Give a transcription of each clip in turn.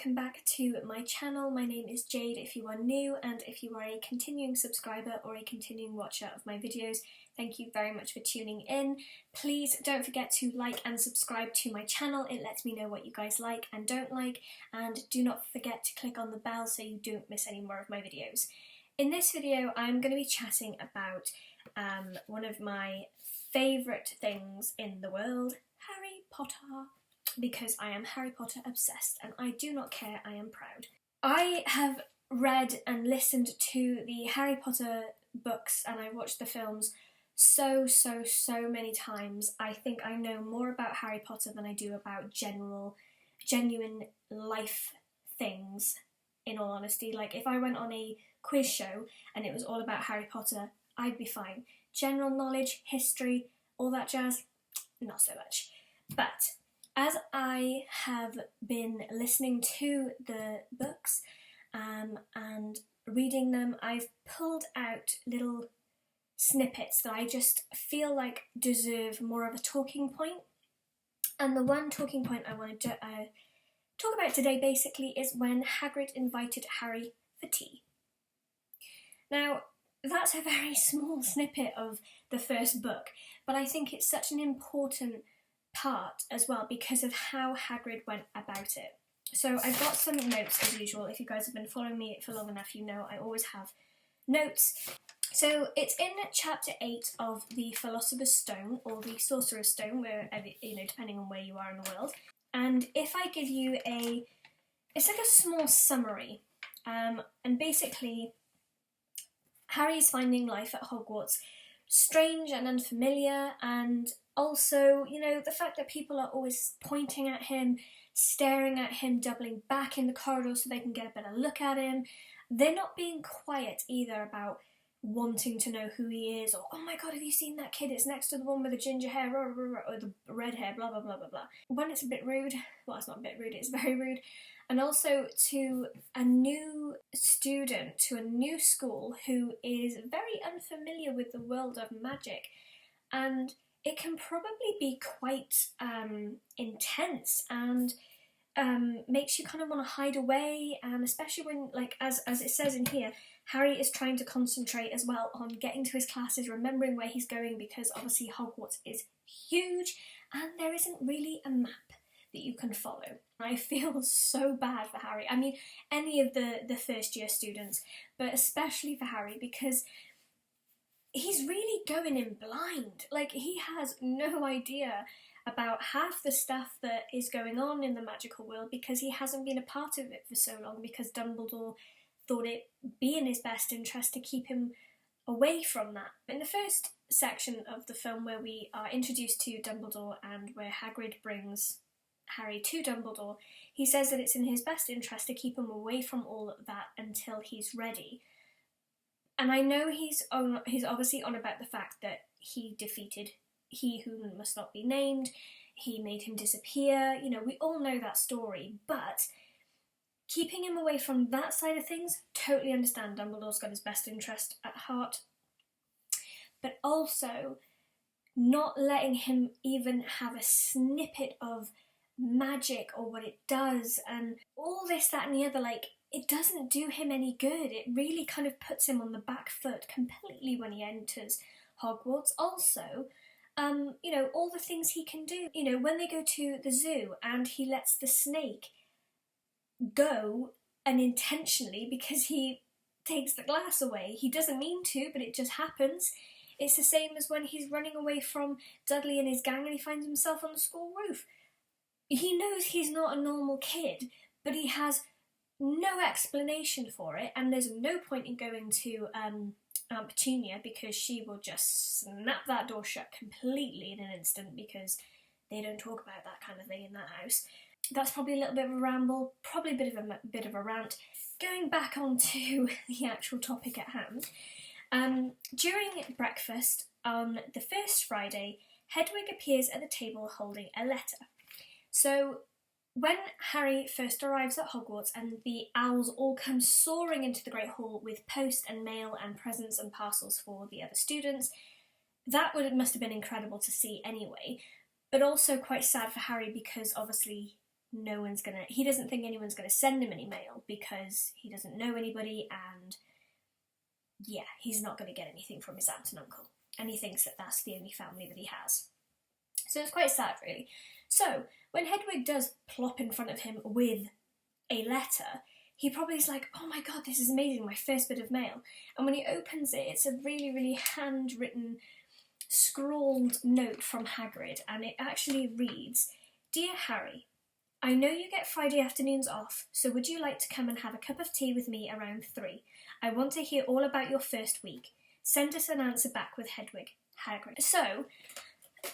welcome back to my channel. My name is Jade if you are new, and if you are a continuing subscriber or a continuing watcher of my videos, thank you very much for tuning in. Please don't forget to like and subscribe to my channel. It lets me know what you guys like and don't like, and do not forget to click on the bell so you don't miss any more of my videos. In this video I'm going to be chatting about one of my favourite things in the world, Harry Potter. Because I am Harry Potter obsessed, and I do not care, I am proud. I have read and listened to the Harry Potter books and I watched the films so many times. I think I know more about Harry Potter than I do about genuine life things, in all honesty. Like, if I went on a quiz show and it was all about Harry Potter, I'd be fine. General knowledge, history, all that jazz, not so much. But as I have been listening to the books and reading them, I've pulled out little snippets that I just feel like deserve more of a talking point. And the one talking point I want to talk about today basically is when Hagrid invited Harry for tea. Now, that's a very small snippet of the first book, but I think it's such an important part as well because of how Hagrid went about it. So I've got some notes as usual. If you guys have been following me for long enough, you know I always have notes. So it's in chapter 8 of the Philosopher's Stone, or the Sorcerer's Stone, wherever, depending on where you are in the world. And if I give you it's like a small summary, and basically Harry's finding life at Hogwarts strange and unfamiliar, and also, the fact that people are always pointing at him, staring at him, doubling back in the corridor so they can get a better look at him. They're not being quiet either about wanting to know who he is, or, oh my god, have you seen that kid? It's next to the one with the ginger hair, or the red hair, blah blah blah blah blah. When it's a bit rude, well, it's not a bit rude, it's very rude. And also to a new student, to a new school who is very unfamiliar with the world of magic, and it can probably be quite intense and makes you kind of want to hide away, and especially when, like, as it says in here, Harry is trying to concentrate as well on getting to his classes, remembering where he's going, because obviously Hogwarts is huge and there isn't really a map that you can follow. I feel so bad for Harry. I mean, any of the first year students, but especially for Harry, because he's really going in blind. Like, he has no idea about half the stuff that is going on in the magical world because he hasn't been a part of it for so long, because Dumbledore thought it be in his best interest to keep him away from that. In the first section of the film, where we are introduced to Dumbledore and where Hagrid brings Harry to Dumbledore, he says that it's in his best interest to keep him away from all of that until he's ready. And I know he's obviously on about the fact that he defeated He Who Must Not Be Named, he made him disappear, we all know that story, but keeping him away from that side of things, totally understand. Dumbledore's got his best interest at heart, but also not letting him even have a snippet of magic or what it does, and all this, that and the other, like, it doesn't do him any good. It really kind of puts him on the back foot completely when he enters Hogwarts. Also, all the things he can do. When they go to the zoo and he lets the snake go unintentionally because he takes the glass away. He doesn't mean to, but it just happens. It's the same as when he's running away from Dudley and his gang and he finds himself on the school roof. He knows he's not a normal kid, but he has no explanation for it, and there's no point in going to Aunt Petunia, because she will just snap that door shut completely in an instant, because they don't talk about that kind of thing in that house. That's probably a little bit of a ramble, probably a bit of a rant. Going back onto the actual topic at hand, during breakfast on the first Friday, Hedwig appears at the table holding a letter. So when Harry first arrives at Hogwarts and the owls all come soaring into the Great Hall with post and mail and presents and parcels for the other students, that must have been incredible to see anyway, but also quite sad for Harry because obviously he doesn't think anyone's gonna send him any mail because he doesn't know anybody, and yeah, he's not gonna get anything from his aunt and uncle, and he thinks that that's the only family that he has. So it's quite sad, really. So when Hedwig does plop in front of him with a letter, he probably is like, oh my god, this is amazing, my first bit of mail. And when he opens it, it's a really, really handwritten, scrawled note from Hagrid, and it actually reads, "Dear Harry, I know you get Friday afternoons off, so would you like to come and have a cup of tea with me around 3? I want to hear all about your first week. Send us an answer back with Hedwig, Hagrid." So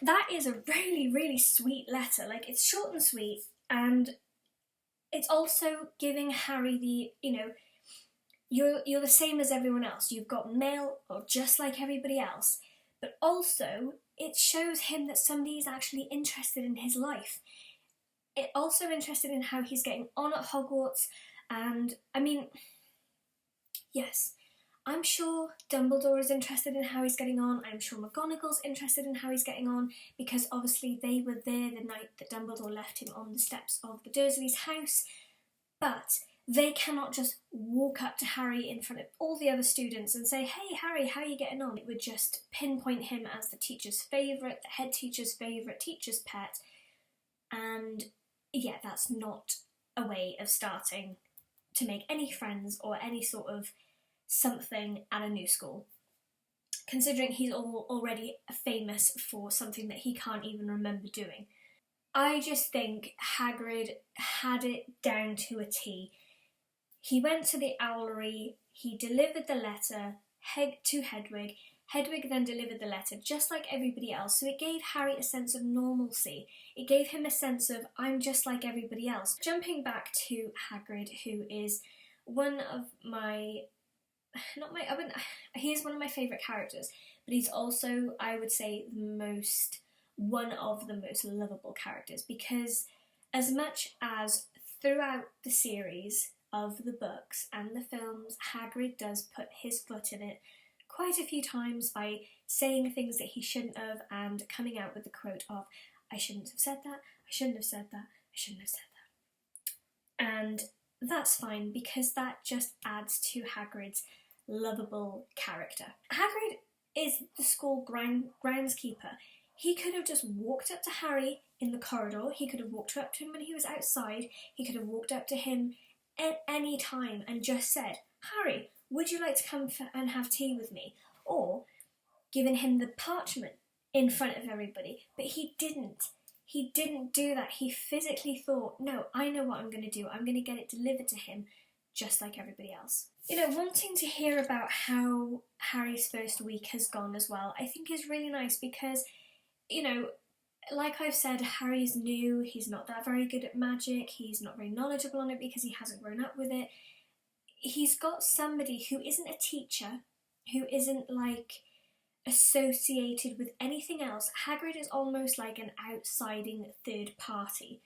that is a really, really sweet letter. Like, it's short and sweet, and it's also giving Harry the, you're the same as everyone else. You've got mail, or just like everybody else, but also it shows him that somebody is actually interested in his life. It also interested in how he's getting on at Hogwarts, and I mean, yes, I'm sure Dumbledore is interested in how he's getting on. I'm sure McGonagall's interested in how he's getting on, because obviously they were there the night that Dumbledore left him on the steps of the Dursleys' house. But they cannot just walk up to Harry in front of all the other students and say, "Hey Harry, how are you getting on?" It would just pinpoint him as the teacher's favourite, the head teacher's favourite, teacher's pet. And yeah, that's not a way of starting to make any friends or any sort of something at a new school, considering he's already famous for something that he can't even remember doing. I just think Hagrid had it down to a T. He went to the owlery, he delivered the letter to Hedwig. Hedwig then delivered the letter just like everybody else, so it gave Harry a sense of normalcy. It gave him a sense of, I'm just like everybody else. Jumping back to Hagrid, who is one of my he is one of my favourite characters, but he's also, I would say, one of the most lovable characters, because as much as throughout the series of the books and the films, Hagrid does put his foot in it quite a few times by saying things that he shouldn't have and coming out with the quote of, "I shouldn't have said that, I shouldn't have said that, I shouldn't have said that." And that's fine, because that just adds to Hagrid's lovable character. Hagrid is the school groundskeeper. He could have just walked up to Harry in the corridor, he could have walked up to him when he was outside, he could have walked up to him at any time and just said, "Harry, would you like to come and have tea with me?" Or given him the parchment in front of everybody. But he didn't. He didn't do that. He physically thought, no, I know what I'm going to do. I'm going to get it delivered to him just like everybody else. Wanting to hear about how Harry's first week has gone as well, I think is really nice, because, like I've said, Harry's new, he's not that very good at magic, he's not very knowledgeable on it because he hasn't grown up with it. He's got somebody who isn't a teacher, who isn't associated with anything else. Hagrid is almost like an outsiding third party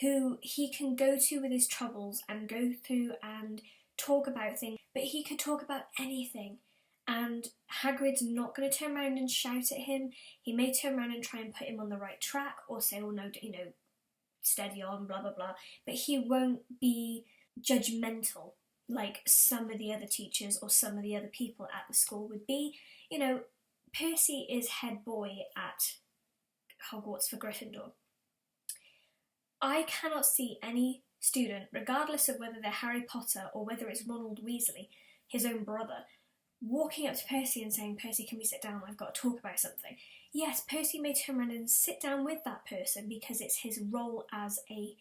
who he can go to with his troubles and go through and talk about things, but he could talk about anything, and Hagrid's not going to turn around and shout at him. He may turn around and try and put him on the right track, or say, "Oh no, steady on, blah blah blah," but he won't be judgmental like some of the other teachers or some of the other people at the school would be. Percy is head boy at Hogwarts for Gryffindor. I cannot see any student, regardless of whether they're Harry Potter or whether it's Ronald Weasley, his own brother, walking up to Percy and saying, "Percy, can we sit down? I've got to talk about something." Yes, Percy may turn around and sit down with that person because it's his role as a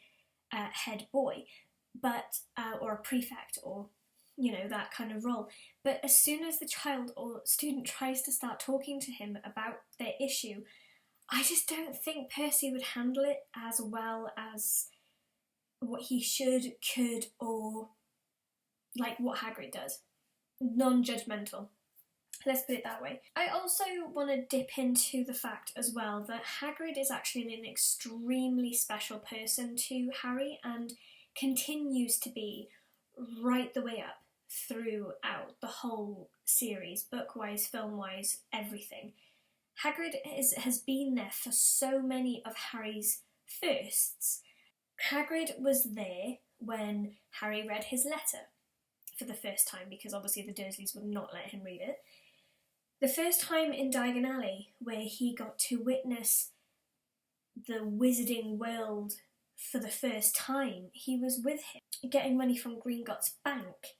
head boy, but or a prefect, or that kind of role. But as soon as the child or student tries to start talking to him about their issue, I just don't think Percy would handle it as well as what he should, could, or like what Hagrid does. Non-judgmental. Let's put it that way. I also want to dip into the fact as well that Hagrid is actually an extremely special person to Harry, and continues to be right the way up throughout the whole series, book-wise, film-wise, everything. Hagrid has been there for so many of Harry's firsts, Hagrid was there when Harry read his letter for the first time, because obviously the Dursleys would not let him read it. The first time in Diagon Alley, where he got to witness the wizarding world for the first time, he was with him, getting money from Gringotts bank.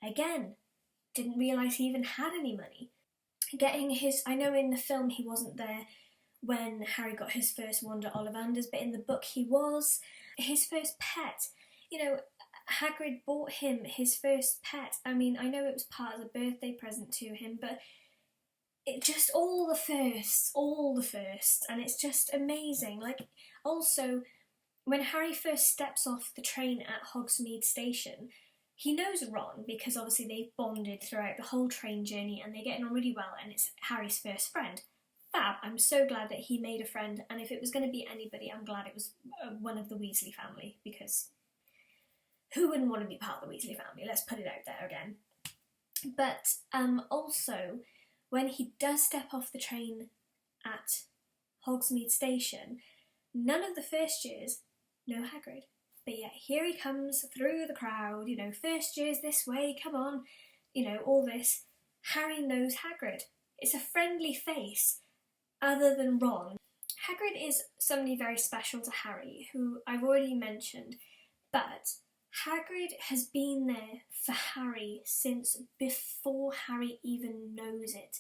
Again, didn't realise he even had any money. Getting his, I know in the film he wasn't there when Harry got his first wand at Ollivanders, but in the book he was. His first pet, you know, Hagrid bought him his first pet. I mean, I know it was part of the birthday present to him, but it just all the first, and it's just amazing. Like, also, when Harry first steps off the train at Hogsmeade Station, he knows Ron because obviously they've bonded throughout the whole train journey and they're getting on really well, and it's Harry's first friend. Fab, I'm so glad that he made a friend, and if it was going to be anybody, I'm glad it was one of the Weasley family, because who wouldn't want to be part of the Weasley family? Let's put it out there again. But also, when he does step off the train at Hogsmeade Station, none of the first years know Hagrid. But yet here he comes through the crowd, you know, first years this way, come on, you know, all this. Harry knows Hagrid. It's a friendly face, other than Ron. Hagrid is somebody very special to Harry, who I've already mentioned, but Hagrid has been there for Harry since before Harry even knows it,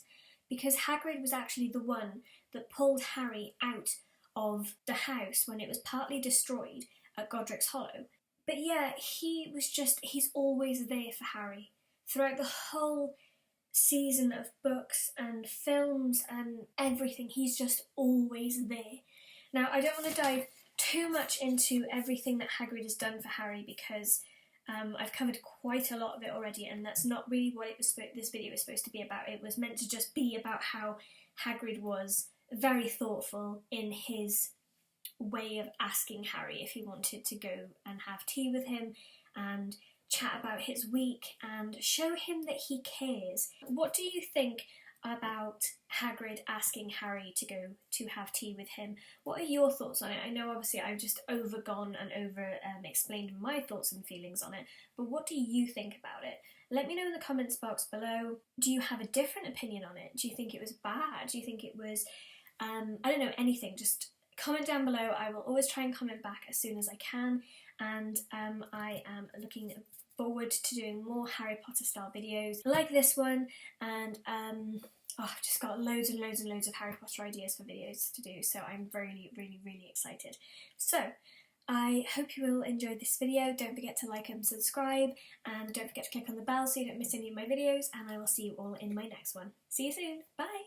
because Hagrid was actually the one that pulled Harry out of the house when it was partly destroyed at Godric's Hollow. But yeah, he's always there for Harry throughout the whole season of books and films and everything. He's just always there. Now, I don't want to dive too much into everything that Hagrid has done for Harry, because I've covered quite a lot of it already, and that's not really what this video was supposed to be about. It was meant to just be about how Hagrid was very thoughtful in his way of asking Harry if he wanted to go and have tea with him and chat about his week and show him that he cares. What do you think about Hagrid asking Harry to go to have tea with him? What are your thoughts on it? I know obviously I've just overgone and explained my thoughts and feelings on it, but what do you think about it? Let me know in the comments box below. Do you have a different opinion on it? Do you think it was bad? Do you think it was, I don't know, anything? Just comment down below. I will always try and comment back as soon as I can, and I am looking forward to doing more Harry Potter style videos like this one, and I've just got loads and loads and loads of Harry Potter ideas for videos to do, so I'm really, really, really excited. So, I hope you all enjoyed this video. Don't forget to like and subscribe, and don't forget to click on the bell so you don't miss any of my videos, and I will see you all in my next one. See you soon. Bye!